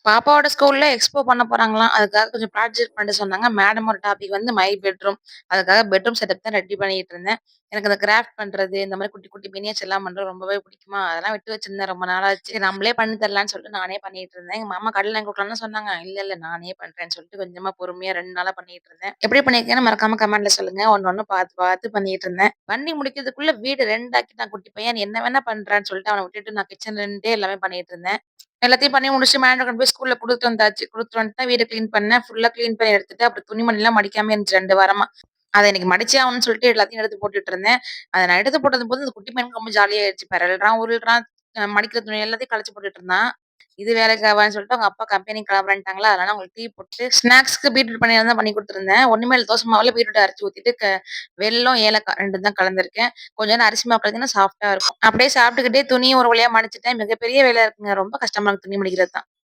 பாப்பாவோட ஸ்கூல்ல எக்ஸ்போ பண்ண போறாங்களாம். அதுக்காக கொஞ்சம் ப்ராஜெக்ட் பண்ண சொன்னாங்க. மேடம் ஒரு டாபிக் வந்து மை பெட்ரூம். அதுக்காக பெட்ரூம் செட்டப் தான் ரெடி பண்ணிட்டு இருந்தேன். எனக்கு அந்த கிராஃப்ட் பண்றது, இந்த மாரி குட்டி, குட்டி மினியேச்சர்லாம் பண்றது ரொம்பவே பிடிக்குமா, அதெல்லாம் விட்டு வச்சிருந்தேன் ரொம்ப நாளாச்சு. சரி நம்மளே பண்ணி தரலான்னு சொல்லிட்டு நானே பண்ணிட்டு இருந்தேன். எங்க மாமா கடையில வாங்கி குடுக்கலாம்னு சொன்னாங்க. இல்ல, இல்ல நானே பண்றேன்னு சொல்லிட்டு கொஞ்சமா பொறுமையா 2 நாளா பண்ணிட்டு இருந்தேன். எப்படி பண்ணியிருக்கேன்னு மறக்காம கமெண்ட்ல சொல்லுங்க. ஒண்ணு ஒண்ணு பார்த்து, பார்த்து பண்ணிட்டு இருந்தேன். பண்ணி முடிக்கிறதுக்குள்ள வீடு 2 ஆக்கிட்டான் குட்டி பையன். "நீ என்ன வேணா பண்றான்னு" சொல்லிட்டு அவன விட்டுட்டு நான் கிச்சன்ல இருந்தே எல்லாமே பண்ணிட்டு இருந்தேன். எல்லாத்தையும் பண்ணி முடிச்சுட்டு மேடம் கொண்டு போய் ஸ்கூல்ல குடுத்துட்டு வந்தாச்சு. குடுத்துட்டு வந்துட்டு வீட கிளீன் பண்ணேன். ஃபுல்லா கிளீன் பண்ணி எடுத்துட்டு, அப்புறம் துணிமணிலாம் மடிக்காம இருந்துச்சு 2 வாரமா. அத இன்னைக்கு மடிச்சே ஆகணும்னு சொல்லிட்டு எல்லாத்தையும் எடுத்து போட்டுட்டு இருந்தேன். அத நான் எடுத்து போட்டதும் இந்த குட்டி பையனுக்கு ரொம்ப ஜாலியா ஆயிருச்சு. பெரல்றான், உருள்றான், மடிக்கிற துணி எல்லாத்தையும் கலச்சு போட்டுட்டு இருந்தான். இது வேலைக்கு ஆவாதுன்னு சொல்லிட்டு அவங்க அப்பா கம்பெனிக்கு கிளம்புறேன்ட்டாங்களா, அதனால அவங்களுக்கு டீ போட்டு ஸ்நாக்ஸ்க்கு பீட்ரூட் பனியாரம் தான் பண்ணி குடுத்துருந்தேன். ஒண்ணுமே இல்ல தோசை மாவுல பீட்ரூட்ட அரைச்சு ஊத்திட்டு வெல்லம், ஏலக்காய் 2 தான் கலந்திருக்கேன். கொஞ்சம் நேரம் அரிசி மாவு கலந்தீங்கன்னா சாஃப்ட்டா இருக்கும். அப்படியே சாப்பிட்டுக்கிட்டே துணியும் ஒரு வழியா மடிச்சுட்டேன். மிகப்பெரிய வேலையா இருக்குங்க. ரொம்ப கஷ்டமா இருக்கு துணி மடிக்கிறது தான்.